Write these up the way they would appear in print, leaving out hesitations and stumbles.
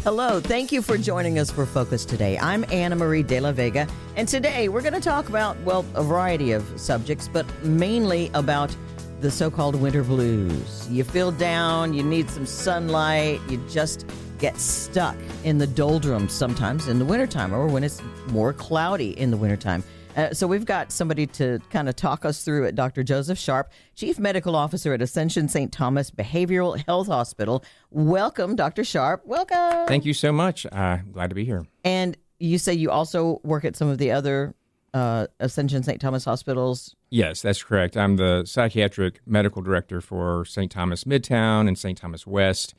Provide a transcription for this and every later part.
Hello, thank you for joining us for Focus today. I'm Anna Marie de la Vega, and today we're going to talk about, well, a variety of subjects, but mainly about the so-called winter blues. You feel down, you need some sunlight, you just get stuck in the doldrums sometimes in the wintertime or when it's more cloudy in the wintertime. So we've got somebody to kind of talk us through it, Dr. Joseph Sharp, Chief Medical Officer at Ascension St. Thomas Behavioral Health Hospital. Welcome, Dr. Sharp. Welcome. Thank you so much. Glad to be here. And you say you also work at some of the other Ascension St. Thomas hospitals? Yes, that's correct. I'm the psychiatric medical director for St. Thomas Midtown and St. Thomas West,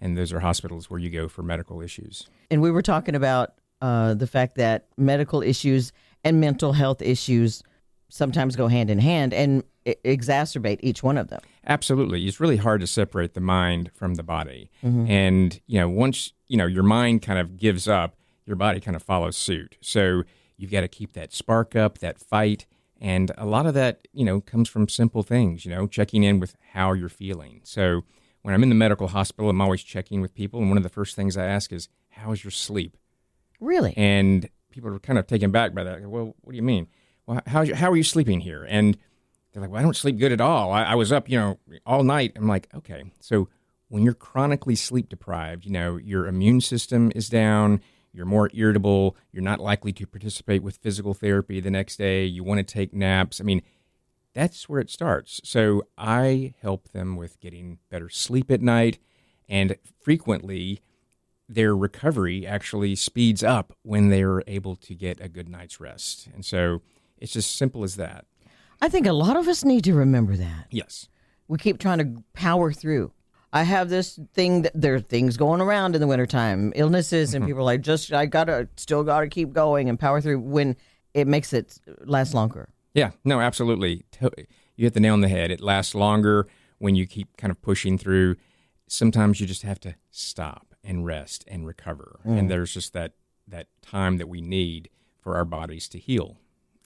and those are hospitals where you go for medical issues. And we were talking about the fact that medical issues and mental health issues sometimes go hand in hand and exacerbate each one of them. Absolutely. It's really hard to separate the mind from the body. Mm-hmm. And, once, your mind kind of gives up, your body kind of follows suit. So you've got to keep that spark up, that fight. And a lot of that, comes from simple things, checking in with how you're feeling. So when I'm in the medical hospital, I'm always checking with people. And one of the first things I ask is, how is your sleep? Really? And people are kind of taken back by that. Well, what do you mean? Well, how are you sleeping here? And they're like, well, I don't sleep good at all. I was up, all night. I'm like, okay. So when you're chronically sleep deprived, your immune system is down, you're more irritable, you're not likely to participate with physical therapy the next day, you want to take naps. I mean, that's where it starts. So I help them with getting better sleep at night, and frequently their recovery actually speeds up when they're able to get a good night's rest. And so it's as simple as that. I think a lot of us need to remember that. Yes. We keep trying to power through. I have this thing that there are things going around in the wintertime, illnesses, and people are like, still gotta keep going and power through when it makes it last longer. Yeah, no, absolutely. You hit the nail on the head. It lasts longer when you keep kind of pushing through. Sometimes you just have to stop and rest and recover. And there's just that time that we need for our bodies to heal.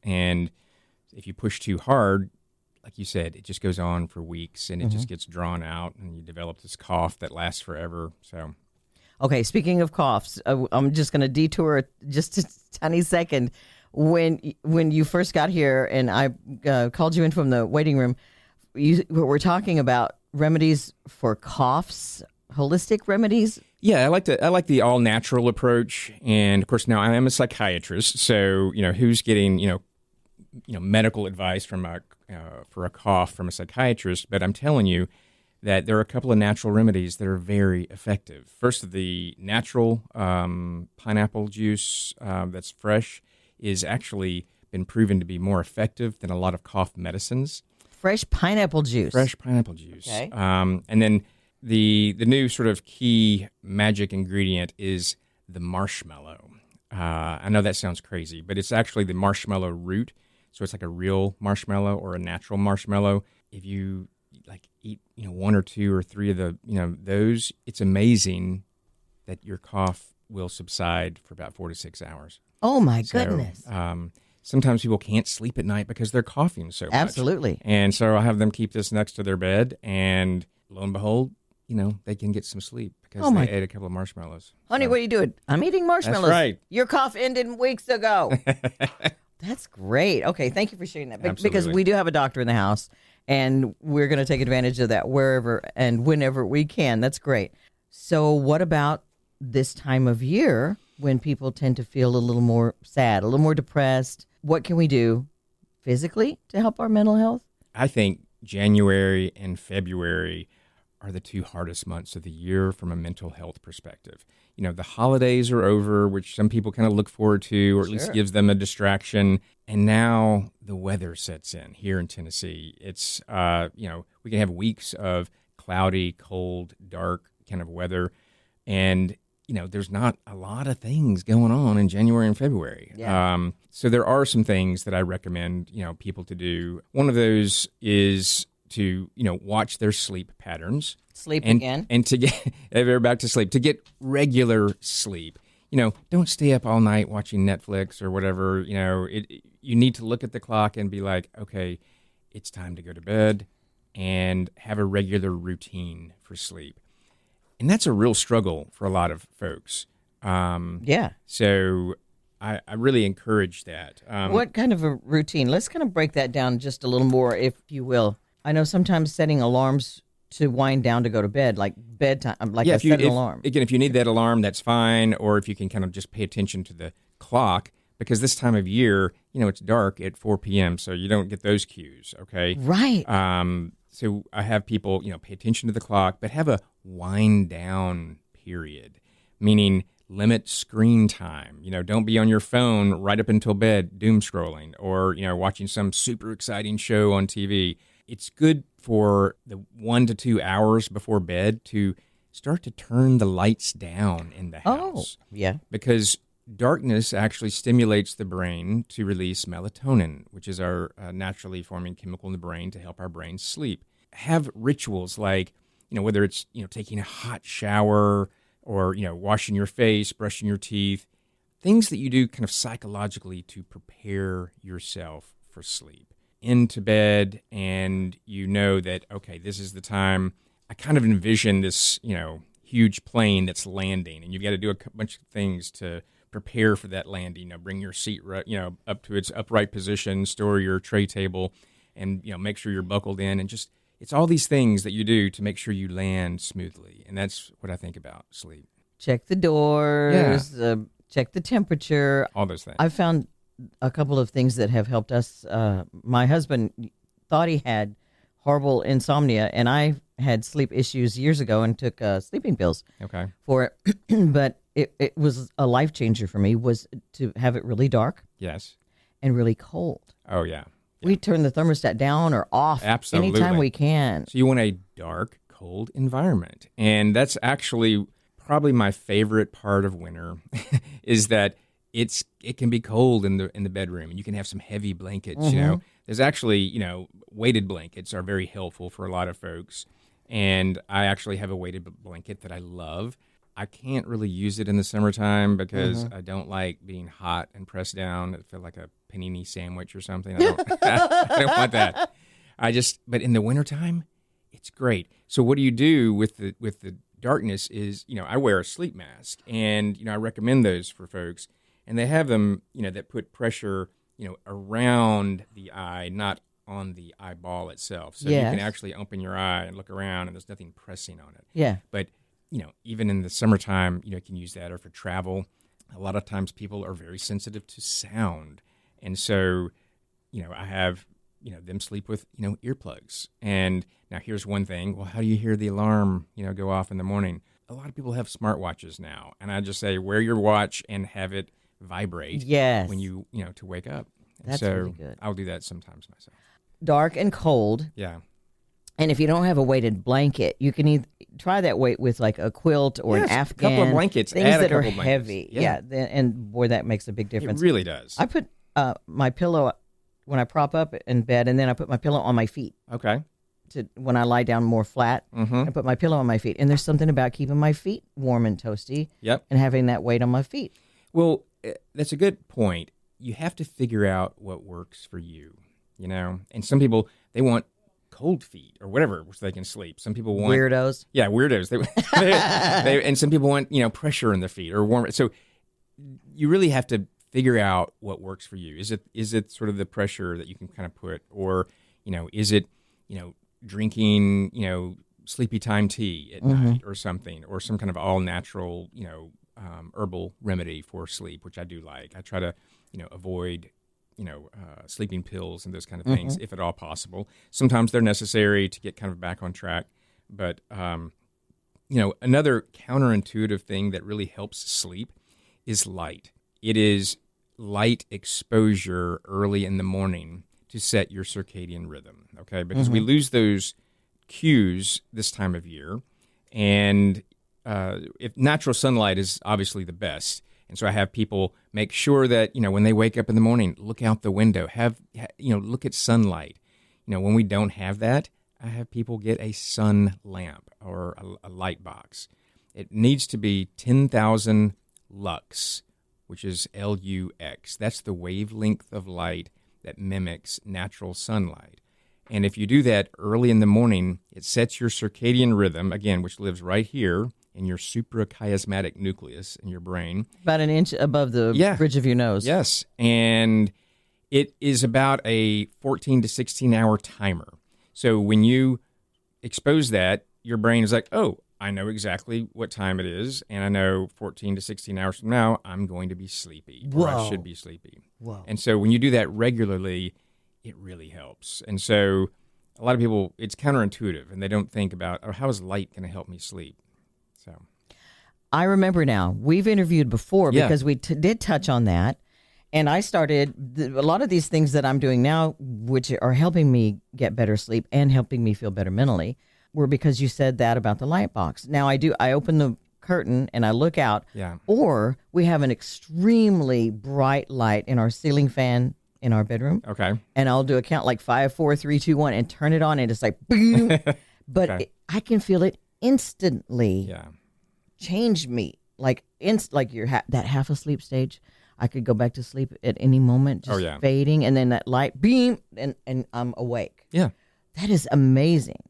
And if you push too hard, like you said, it just goes on for weeks and it just gets drawn out and you develop this cough that lasts forever. So, okay, speaking of coughs, I'm just going to detour just a tiny second. When you first got here and I called you in from the waiting room, you were talking about remedies for coughs, holistic remedies. Yeah, I like the all natural approach, and of course now I am a psychiatrist, so who's getting medical advice from for a cough from a psychiatrist? But I'm telling you that there are a couple of natural remedies that are very effective. First, the natural pineapple juice that's fresh is actually been proven to be more effective than a lot of cough medicines. Fresh pineapple juice. Fresh pineapple juice. Okay. And then the new sort of key magic ingredient is the marshmallow. I know that sounds crazy, but it's actually the marshmallow root. So it's like a real marshmallow or a natural marshmallow. If you eat one or two or three of the those, it's amazing that your cough will subside for about 4 to 6 hours. Oh my goodness. Sometimes people can't sleep at night because they're coughing so much. Absolutely. And so I have them keep this next to their bed, and lo and behold, they can get some sleep because they ate a couple of marshmallows. Honey, So, what are you doing? I'm eating marshmallows. That's right. Your cough ended weeks ago. That's great. Okay, thank you for sharing that. Absolutely. Because we do have a doctor in the house, and we're going to take advantage of that wherever and whenever we can. That's great. So what about this time of year when people tend to feel a little more sad, a little more depressed? What can we do physically to help our mental health? I think January and February are the two hardest months of the year from a mental health perspective. The holidays are over, which some people kind of look forward to, or at least gives them a distraction. And now the weather sets in here in Tennessee. It's, we can have weeks of cloudy, cold, dark kind of weather. And, there's not a lot of things going on in January and February. Yeah. So there are some things that I recommend, people to do. One of those is to, watch their sleep patterns. Again. And to get, they're back to sleep, to get regular sleep. Don't stay up all night watching Netflix or whatever. You need to look at the clock and be like, okay, it's time to go to bed, and have a regular routine for sleep. And that's a real struggle for a lot of folks. Yeah. So I really encourage that. What kind of a routine? Let's kind of break that down just a little more, if you will. I know sometimes setting alarms to wind down to go to bed, like bedtime, like a set an alarm. Again, if you need that alarm, that's fine. Or if you can kind of just pay attention to the clock, because this time of year, it's dark at 4 p.m., so you don't get those cues, okay? Right. So I have people, pay attention to the clock, but have a wind down period, meaning limit screen time. Don't be on your phone right up until bed, doom scrolling, or, watching some super exciting show on TV. It's good for the 1 to 2 hours before bed to start to turn the lights down in the house. Oh, yeah. Because darkness actually stimulates the brain to release melatonin, which is our naturally forming chemical in the brain to help our brain sleep. Have rituals like, whether it's, taking a hot shower or, washing your face, brushing your teeth, things that you do kind of psychologically to prepare yourself for sleep. Into bed, and that, okay, this is the time. I kind of envision this, huge plane that's landing, and you've got to do a bunch of things to prepare for that landing. Bring your seat, up to its upright position, store your tray table, and, make sure you're buckled in, and just, it's all these things that you do to make sure you land smoothly. And that's what I think about sleep. Check the doors, check the temperature. All those things. I found a couple of things that have helped us. My husband thought he had horrible insomnia, and I had sleep issues years ago and took sleeping pills for it. But it was a life changer for me, was to have it really dark. Yes. And really cold. Oh, yeah. We turn the thermostat down or off anytime we can. So you want a dark, cold environment. And that's actually probably my favorite part of winter is that it can be cold in the bedroom, and you can have some heavy blankets. Mm-hmm. There's actually, weighted blankets are very helpful for a lot of folks. And I actually have a weighted blanket that I love. I can't really use it in the summertime because I don't like being hot and pressed down. I feel like a panini sandwich or something. I don't want that. But in the wintertime, it's great. So what do you do with the darkness is, I wear a sleep mask, and, I recommend those for folks. And they have them, that put pressure, around the eye, not on the eyeball itself. So you can actually open your eye and look around, and there's nothing pressing on it. Yeah. But, even in the summertime, you can use that, or for travel. A lot of times people are very sensitive to sound. And so, I have, them sleep with, earplugs. And now here's one thing. Well, how do you hear the alarm, go off in the morning? A lot of people have smartwatches now. And I just say, wear your watch and have it vibrate when you to wake up. And That's really good. I'll do that sometimes myself. Dark and cold. Yeah. And if you don't have a weighted blanket, you can either try that weight with like a quilt or an Afghan. A couple of blankets. Things add that a are couple heavy. Yeah. And boy, that makes a big difference. It really does. I put my pillow when I prop up in bed, and then I put my pillow on my feet. Okay. When I lie down more flat, I put my pillow on my feet. And there's something about keeping my feet warm and toasty. Yep. And having that weight on my feet. Well, that's a good point. You have to figure out what works for you, And some people, they want cold feet or whatever so they can sleep. Some people want weirdos. Yeah, weirdos. And some people want, pressure in their feet or warm. So you really have to figure out what works for you. Is it sort of the pressure that you can kind of put, or, is it, drinking, sleepy time tea at night or something, or some kind of all natural, herbal remedy for sleep, which I do like. I try to, avoid, sleeping pills and those kind of things, if at all possible. Sometimes they're necessary to get kind of back on track. But, another counterintuitive thing that really helps sleep is light. It is light exposure early in the morning to set your circadian rhythm, okay? Because we lose those cues this time of year. And if natural sunlight is obviously the best. And so I have people make sure that, when they wake up in the morning, look out the window, look at sunlight. When we don't have that, I have people get a sun lamp or a light box. It needs to be 10,000 lux, which is LUX. That's the wavelength of light that mimics natural sunlight. And if you do that early in the morning, it sets your circadian rhythm, again, which lives right here in your suprachiasmatic nucleus in your brain. About an inch above the bridge of your nose. Yes. And it is about a 14 to 16 hour timer. So when you expose that, your brain is like, oh, I know exactly what time it is, and I know 14 to 16 hours from now, I'm going to be sleepy, or I should be sleepy. Whoa. And so when you do that regularly, it really helps. And so a lot of people, it's counterintuitive, and they don't think about, oh, how is light going to help me sleep? So I remember now. We've interviewed before Yeah. because we did touch on that. And I started a lot of these things that I'm doing now, which are helping me get better sleep and helping me feel better mentally, were because you said that about the light box. Now I open the curtain and I look out, Yeah. or we have an extremely bright light in our ceiling fan in our bedroom. Okay. And I'll do a count like 5, 4, 3, 2, 1 and turn it on and it's like boom. But Okay. I can feel it instantly Yeah. change me. Like you're that half asleep stage. I could go back to sleep at any moment, just fading, and then that light beam and I'm awake. Yeah. That is amazing.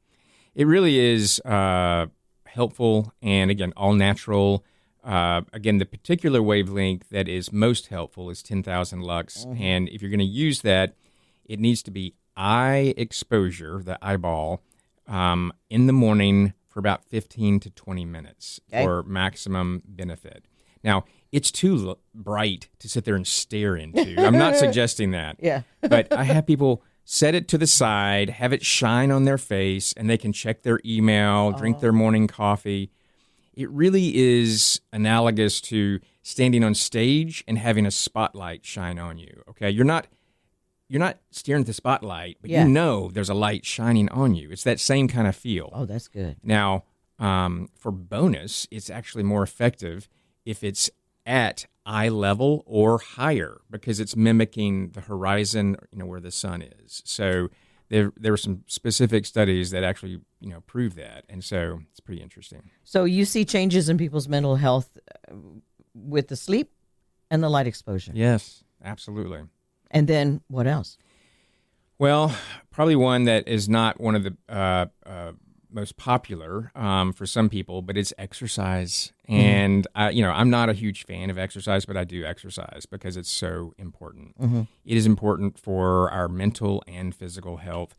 It really is helpful, and again, all natural. Again, the particular wavelength that is most helpful is 10,000 lux, and if you're going to use that, it needs to be eye exposure, the eyeball, in the morning for about 15 to 20 minutes for maximum benefit. Now, it's too bright to sit there and stare into. I'm not suggesting that. Yeah. But I have people set it to the side, have it shine on their face, and they can check their email, drink their morning coffee. It really is analogous to standing on stage and having a spotlight shine on you. Okay, you're not staring at the spotlight, but you know there's a light shining on you. It's that same kind of feel. Oh, that's good. Now, for bonus, it's actually more effective if it's at eye level or higher, because it's mimicking the horizon, where the sun is. So there were some specific studies that actually, prove that. And so it's pretty interesting. So you see changes in people's mental health with the sleep and the light exposure. Yes, absolutely. And then what else? Well, probably one that is not one of the most popular for some people, but it's exercise. And I'm not a huge fan of exercise, but I do exercise because it's so important. It is important for our mental and physical health.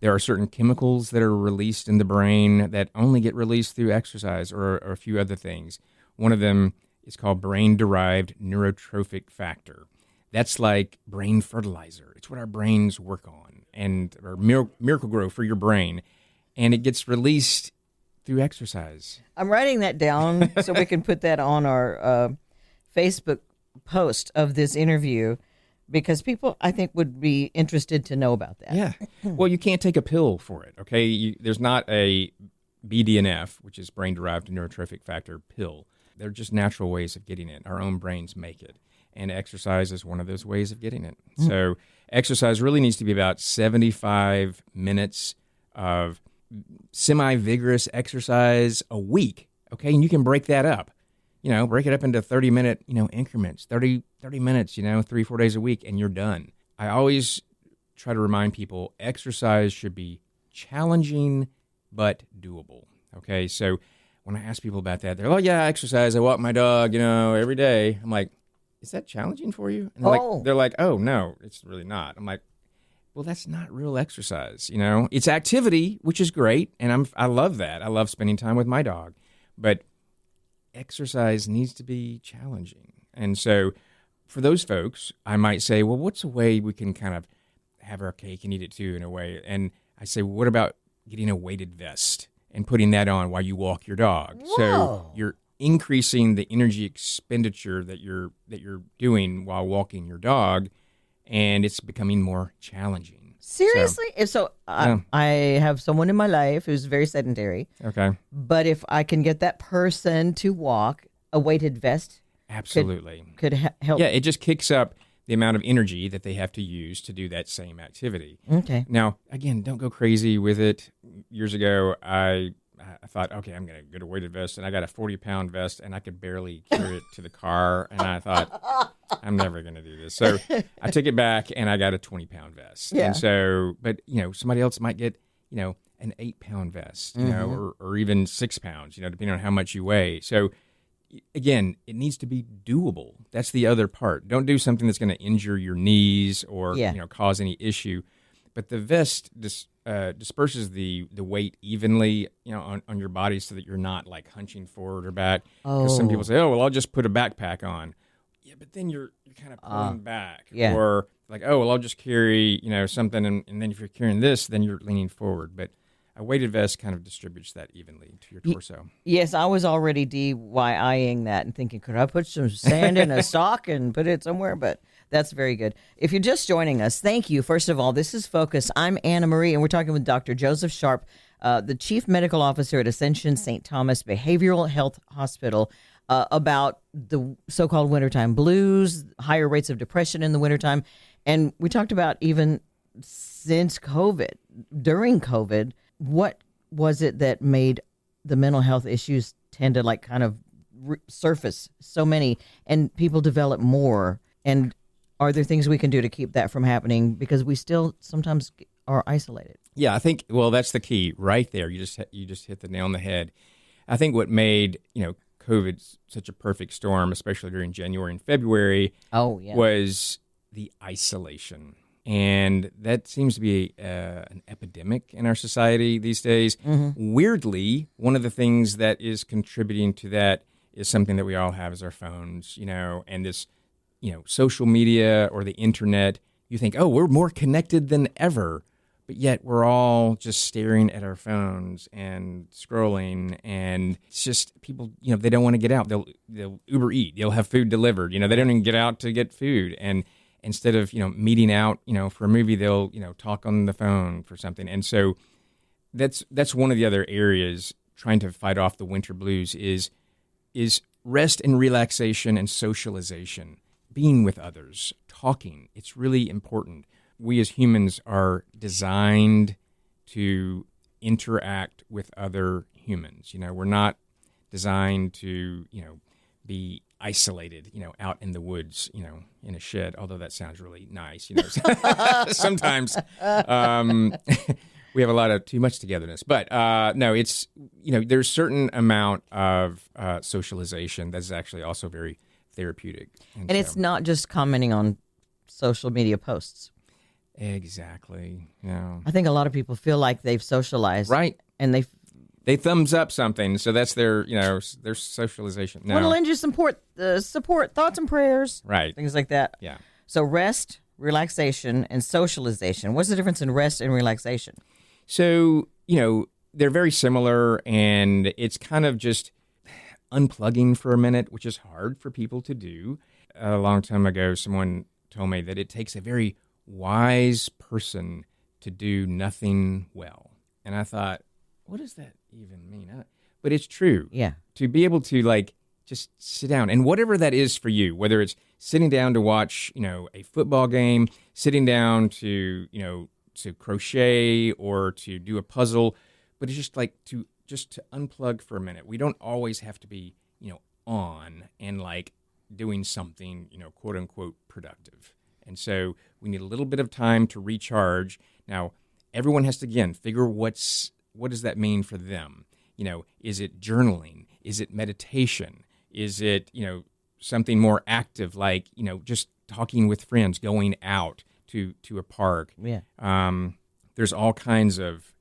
There are certain chemicals that are released in the brain that only get released through exercise, or a few other things. One of them is called brain-derived neurotrophic factor. That's like brain fertilizer. It's what our brains work on, or miracle grow for your brain. And it gets released through exercise. I'm writing that down so we can put that on our Facebook post of this interview, because people, I think, would be interested to know about that. Yeah. Well, you can't take a pill for it, okay? There's not a BDNF, which is brain-derived neurotrophic factor pill. They're just natural ways of getting it. Our own brains make it. And exercise is one of those ways of getting it. So exercise really needs to be about 75 minutes of semi-vigorous exercise a week, okay? And you can break that up. Break it up into 30-minute, increments, 30 minutes, 3-4 days a week, and you're done. I always try to remind people exercise should be challenging but doable, okay? So when I ask people about that, they're like, yeah, I exercise. I walk my dog, every day. I'm like, is that challenging for you? And they're like, oh, no, it's really not. I'm like, well, that's not real exercise, It's activity, which is great, and I love that. I love spending time with my dog, but exercise needs to be challenging. And so for those folks, I might say, well, what's a way we can kind of have our cake and eat it too, in a way? And I say, well, what about getting a weighted vest and putting that on while you walk your dog? Whoa. So you're increasing the energy expenditure that you're doing while walking your dog, and it's becoming more challenging. Seriously? I have someone in my life who's very sedentary. Okay. But if I can get that person to walk, a weighted vest Absolutely. could help. Yeah, it just kicks up the amount of energy that they have to use to do that same activity. Okay. Now, again, don't go crazy with it. Years ago, I thought, okay, I'm going to get a weighted vest, and I got a 40-pound vest, and I could barely carry it to the car, and I thought, I'm never going to do this. So I took it back, and I got a 20-pound vest. Yeah. And so, but, somebody else might get, a an 8-pound vest, you know, or even 6 pounds, you know, depending on how much you weigh. So again, it needs to be doable. That's the other part. Don't do something that's going to injure your knees or Yeah. you know, cause any issue. But the vest disperses the weight evenly, you know, on your body so that you're not like hunching forward or back. Because some people say, "Oh, well, I'll just put a backpack on." Yeah, but then you're kind of pulling back. Yeah. Or like, "Oh, well, I'll just carry, you know, something," and then if you're carrying this, then you're leaning forward. But a weighted vest kind of distributes that evenly to your torso. Yes, I was already DIYing that and thinking, could I put some sand in a sock and put it somewhere? But that's very good. If you're just joining us, thank you. First of all, this is Focus. I'm Anna Marie, and we're talking with Dr. Joseph Sharp, the Chief Medical Officer at Ascension St. Thomas Behavioral Health Hospital, about the so-called wintertime blues, higher rates of depression in the wintertime. And we talked about even since COVID, during COVID, what was it that made the mental health issues tend to like kind of surface so many and people develop more? And are there things we can do to keep that from happening? Because we still sometimes are isolated. Yeah, I think, well, that's the key right there. You just hit the nail on the head. I think what made, you know, COVID such a perfect storm, especially during January and February, was the isolation. And that seems to be an epidemic in our society these days. Weirdly, one of the things that is contributing to that is something that we all have is our phones, you know, and this, you know, social media or the internet. You think, oh, we're more connected than ever, but yet we're all just staring at our phones and scrolling, and it's just people, you know, they don't want to get out. They'll Uber Eat, they'll have food delivered. You know, they don't even get out to get food, and instead of, you know, meeting out, you know, for a movie, they'll, you know, talk on the phone for something. And so that's one of the other areas trying to fight off the winter blues is rest and relaxation and socialization, being with others, talking. It's really important. We as humans are designed to interact with other humans. You know, we're not designed to, you know, be isolated, you know, out in the woods, you know, in a shed, although that sounds really nice, you know. Sometimes we have a lot of too much togetherness. But no, it's, you know, there's a certain amount of socialization that's actually also very therapeutic. And it's not just commenting on social media posts. Exactly. Yeah. I think a lot of people feel like they've socialized. Right. And they thumbs up something, so that's their, you know, their socialization. No. Want to lend you support, thoughts and prayers, right? Things like that. Yeah. So rest, relaxation, and socialization. What's the difference in rest and relaxation? So, you know, they're very similar, and it's kind of just unplugging for a minute, which is hard for people to do. A long time ago, someone told me that it takes a very wise person to do nothing well, and I thought, what does that even mean? But it's true. Yeah. To be able to like just sit down, and whatever that is for you, whether it's sitting down to watch, you know, a football game, sitting down to, you know, to crochet or to do a puzzle, but it's just like to unplug for a minute. We don't always have to be, you know, on and like doing something, you know, quote unquote productive. And so we need a little bit of time to recharge. Now, everyone has to, again, figure what does that mean for them? You know, is it journaling? Is it meditation? Is it, you know, something more active like, you know, just talking with friends, going out to a park? Yeah. There's all kinds of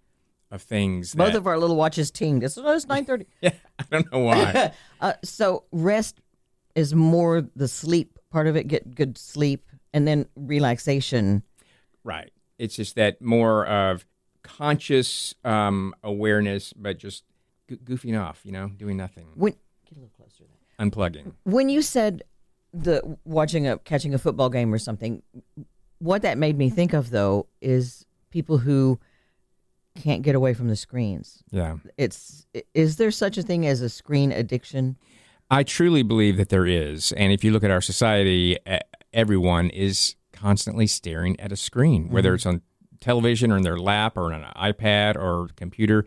things. Both of our little watches tinged. It's 9:30. Yeah, I don't know why. So rest is more the sleep part of it, get good sleep, and then relaxation. Right. It's just that more of conscious awareness, but just goofing off, you know, doing nothing. Get a little closer. Unplugging. When you said catching a football game or something, what that made me think of though is people who can't get away from the screens. Yeah. Is there such a thing as a screen addiction? I truly believe that there is, and if you look at our society, everyone is constantly staring at a screen, whether it's on television or in their lap or on an iPad or computer,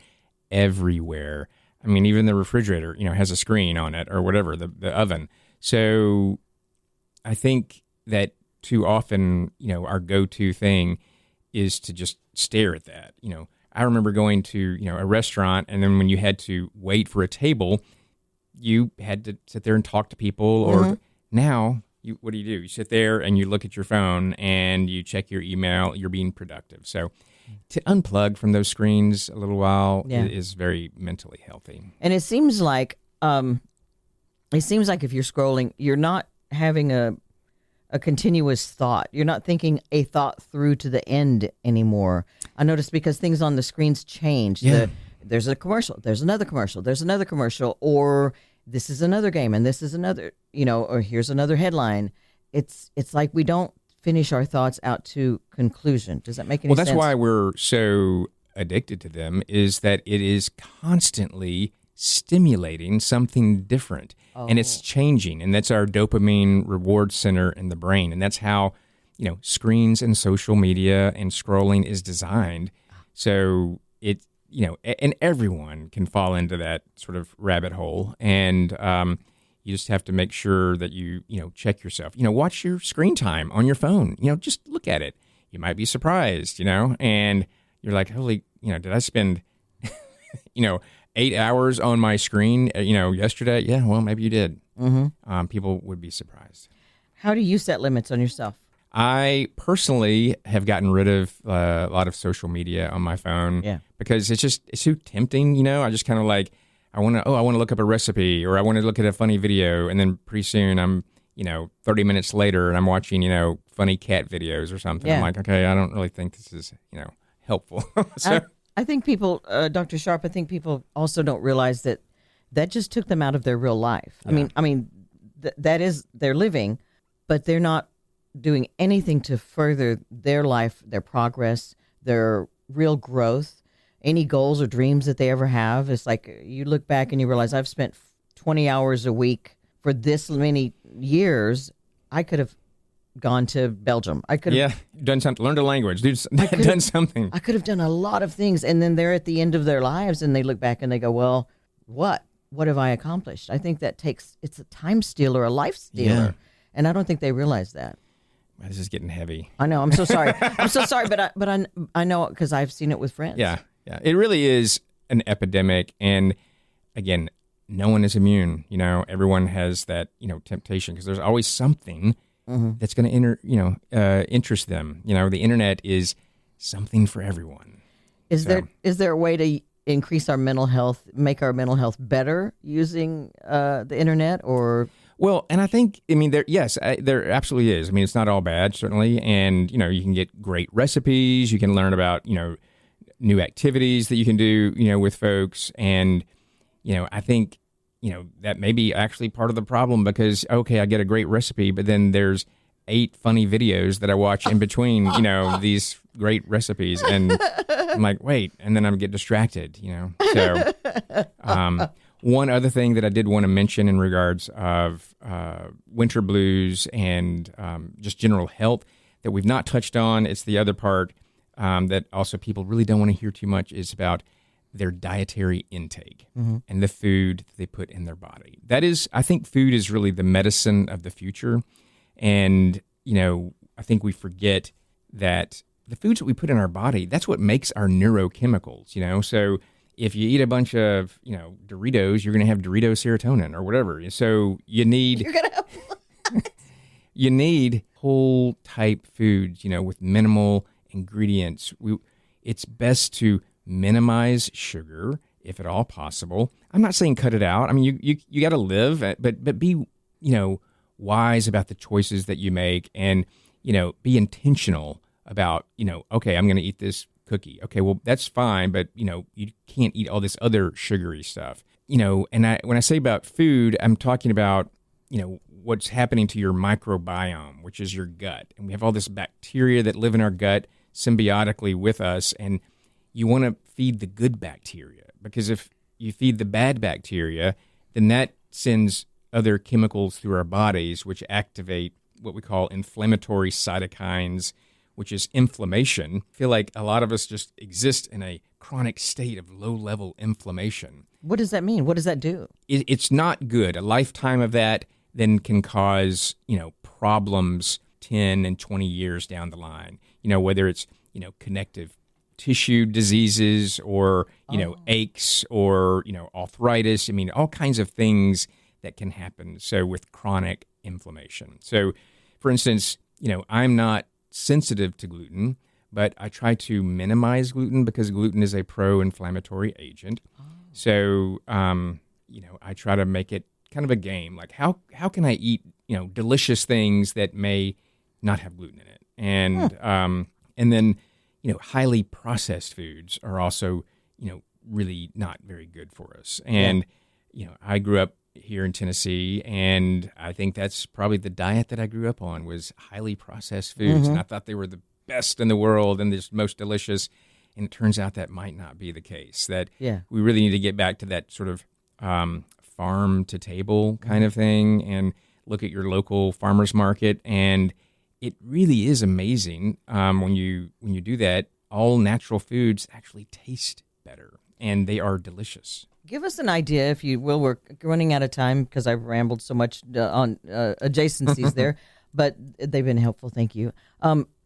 everywhere. I mean, even the refrigerator, you know, has a screen on it or whatever, the oven. So I think that too often, you know, our go-to thing is to just stare at that. You know, I remember going to, a restaurant, and then when you had to wait for a table, you had to sit there and talk to people. Or now, what do? You sit there and you look at your phone and you check your email. You're being productive. So to unplug from those screens a little while is very mentally healthy. And it seems like if you're scrolling, you're not having a continuous thought. You're not thinking a thought through to the end anymore. I noticed because things on the screens change. Yeah. There's a commercial, there's another commercial, there's another commercial, or this is another game and this is another, or here's another headline. It's like we don't finish our thoughts out to conclusion. Does that make any sense? Well, that's why we're so addicted to them, is that it is constantly stimulating something different. And it's changing, and that's our dopamine reward center in the brain. And that's how, screens and social media and scrolling is designed. So and everyone can fall into that sort of rabbit hole. And you just have to make sure that you check yourself. Watch your screen time on your phone. Just look at it. You might be surprised, and you're like, holy, did I spend, 8 hours on my screen, yesterday? Yeah, well, maybe you did. Mm-hmm. People would be surprised. How do you set limits on yourself? I personally have gotten rid of a lot of social media on my phone because it's too tempting. I just kind of like, I want to look up a recipe, or I want to look at a funny video. And then pretty soon I'm, 30 minutes later and I'm watching, funny cat videos or something. Yeah. I'm like, okay, I don't really think this is, helpful. So, I think people, Dr. Sharp, I think people also don't realize that just took them out of their real life. Yeah. I mean, that is their living, but they're not doing anything to further their life, their progress, their real growth, any goals or dreams that they ever have. It's like you look back and you realize I've spent 20 hours a week for this many years. I could have gone to Belgium. I could have done something, learned a language, done something. I could have done a lot of things. And then they're at the end of their lives and they look back and they go, well, what have I accomplished? I think it's a time stealer, a life stealer. Yeah. And I don't think they realize that. This is getting heavy. I know. I'm so sorry. I'm so sorry, but I know because I've seen it with friends. Yeah. It really is an epidemic, and again, no one is immune. Everyone has that temptation, because there's always something that's going to interest them. The internet is something for everyone. Is there a way to increase our mental health, make our mental health better using the internet, or? Well, and I think, there absolutely is. It's not all bad, certainly. And, you can get great recipes. You can learn about, new activities that you can do, with folks. And, I think, that may be actually part of the problem, because, okay, I get a great recipe, but then there's 8 funny videos that I watch in between, these great recipes. And I'm like, wait, and then I get distracted, So, one other thing that I did want to mention in regards of winter blues and just general health that we've not touched on, it's the other part that also people really don't want to hear too much, is about their dietary intake and the food that they put in their body. That is, I think food is really the medicine of the future. And, I think we forget that the foods that we put in our body, that's what makes our neurochemicals, So if you eat a bunch of, Doritos, you're going to have Dorito serotonin or whatever. So you need, You're going to have you need whole type foods, with minimal ingredients. It's best to minimize sugar if at all possible. I'm not saying cut it out. You got to live, but be, wise about the choices that you make, and, be intentional about, okay, I'm going to eat this cookie. Okay, well, that's fine, but, you can't eat all this other sugary stuff. And when I say about food, I'm talking about, what's happening to your microbiome, which is your gut. And we have all this bacteria that live in our gut symbiotically with us, and you want to feed the good bacteria, because if you feed the bad bacteria, then that sends other chemicals through our bodies, which activate what we call inflammatory cytokines, which is inflammation. I feel like a lot of us just exist in a chronic state of low-level inflammation. What does that mean? What does that do? It's not good. A lifetime of that then can cause, problems 10 and 20 years down the line. Whether it's, connective tissue diseases or, aches or, arthritis. I mean, all kinds of things that can happen. So with chronic inflammation. So for instance, I'm not sensitive to gluten, but I try to minimize gluten because gluten is a pro-inflammatory agent. Oh. So, I try to make it kind of a game. Like how can I eat, delicious things that may not have gluten in it? And then, highly processed foods are also, really not very good for us. And, I grew up here in Tennessee, and I think that's probably the diet that I grew up on was highly processed foods. And I thought they were the best in the world and the most delicious. And it turns out that might not be the case, that we really need to get back to that sort of farm to table kind of thing and look at your local farmer's market. And it really is amazing when you do that. All natural foods actually taste better, and they are delicious. Give us an idea, if you will. We're running out of time because I've rambled so much on adjacencies there, but they've been helpful. Thank you.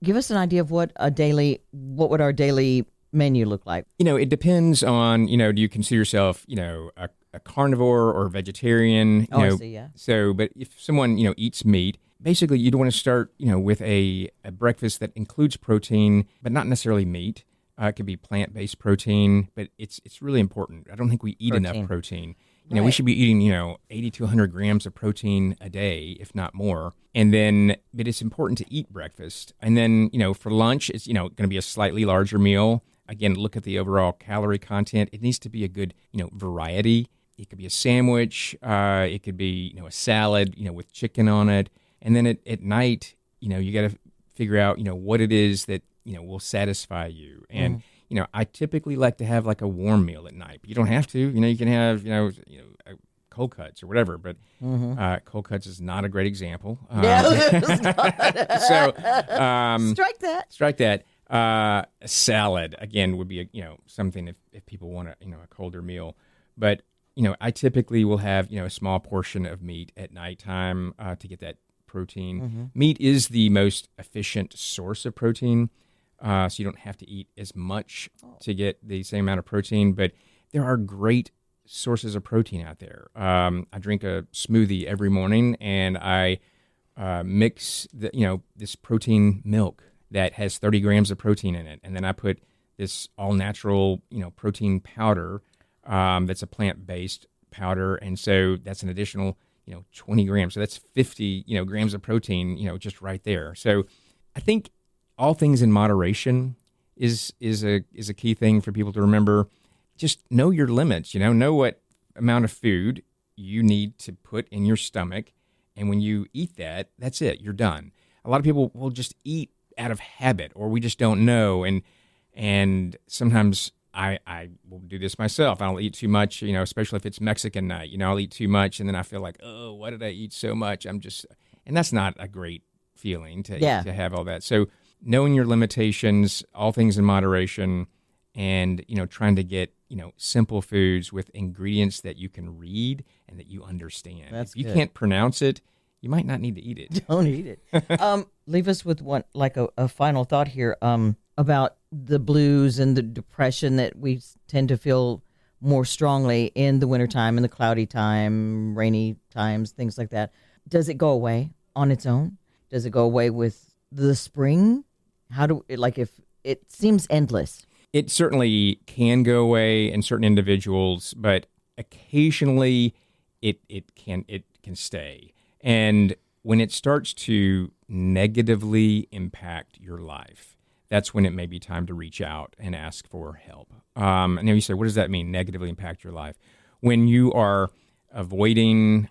Give us an idea of what would our daily menu look like? It depends on, do you consider yourself, a carnivore or vegetarian? I see, yeah. So, but if someone, eats meat, basically you'd want to start, with a breakfast that includes protein, but not necessarily meat. It could be plant-based protein, but it's really important. I don't think we eat enough protein. We should be eating, 80 to 100 grams of protein a day, if not more. And then, but it's important to eat breakfast. And then, for lunch, it's, going to be a slightly larger meal. Again, look at the overall calorie content. It needs to be a good, variety. It could be a sandwich. It could be, a salad, with chicken on it. And then at night, you got to figure out, what it is that, will satisfy you. And, I typically like to have like a warm meal at night. But you don't have to. You can have, cold cuts or whatever. But cold cuts is not a great example. So strike that. A salad again would be something if people want a colder meal. But I typically will have a small portion of meat at nighttime to get that protein. Meat is the most efficient source of protein. So you don't have to eat as much to get the same amount of protein, but there are great sources of protein out there. I drink a smoothie every morning, and I mix this protein milk that has 30 grams of protein in it, and then I put this all-natural protein powder that's a plant-based powder, and so that's an additional 20 grams. So that's 50 grams of protein just right there. So I think all things in moderation is a key thing for people to remember. Just know your limits, know what amount of food you need to put in your stomach. And when you eat that, that's it, you're done. A lot of people will just eat out of habit, or we just don't know. And sometimes I will do this myself. I'll eat too much, especially if it's Mexican night, I'll eat too much. And then I feel like, oh, why did I eat so much? And that's not a great feeling to have all that. So knowing your limitations, all things in moderation, and trying to get simple foods with ingredients that you can read and that you understand. That's if you good. Can't pronounce it, you might not need to eat it. Don't eat it. Leave us with one, like a final thought here about the blues and the depression that we tend to feel more strongly in the wintertime, in the cloudy time, rainy times, things like that. Does it go away on its own? Does it go away with the spring? If it seems endless? It certainly can go away in certain individuals, but occasionally it can stay. And when it starts to negatively impact your life, that's when it may be time to reach out and ask for help. And then you say, what does that mean, negatively impact your life? When you are avoiding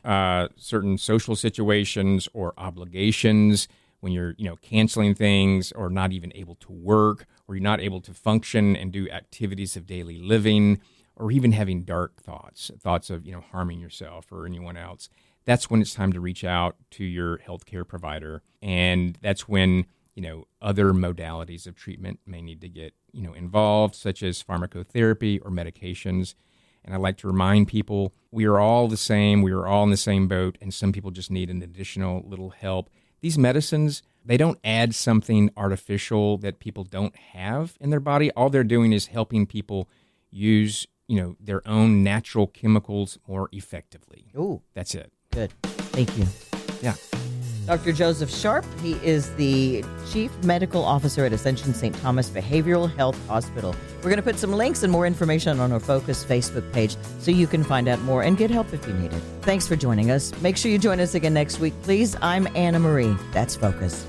certain social situations or obligations, when you're, canceling things or not even able to work, or you're not able to function and do activities of daily living, or even having dark thoughts of, harming yourself or anyone else, that's when it's time to reach out to your healthcare provider. And that's when, other modalities of treatment may need to get, involved, such as pharmacotherapy or medications. And I like to remind people, we are all the same. We are all in the same boat. And some people just need an additional little help. these medicines, they don't add something artificial that people don't have in their body. All they're doing is helping people use, their own natural chemicals more effectively. Ooh, That's it. good. Thank you. Yeah. Dr. Joseph Sharp, he is the Chief Medical Officer at Ascension St. Thomas Behavioral Health Hospital. We're going to put some links and more information on our Focus Facebook page so you can find out more and get help if you need it. Thanks for joining us. Make sure you join us again next week, please. I'm Anna Marie. That's Focus.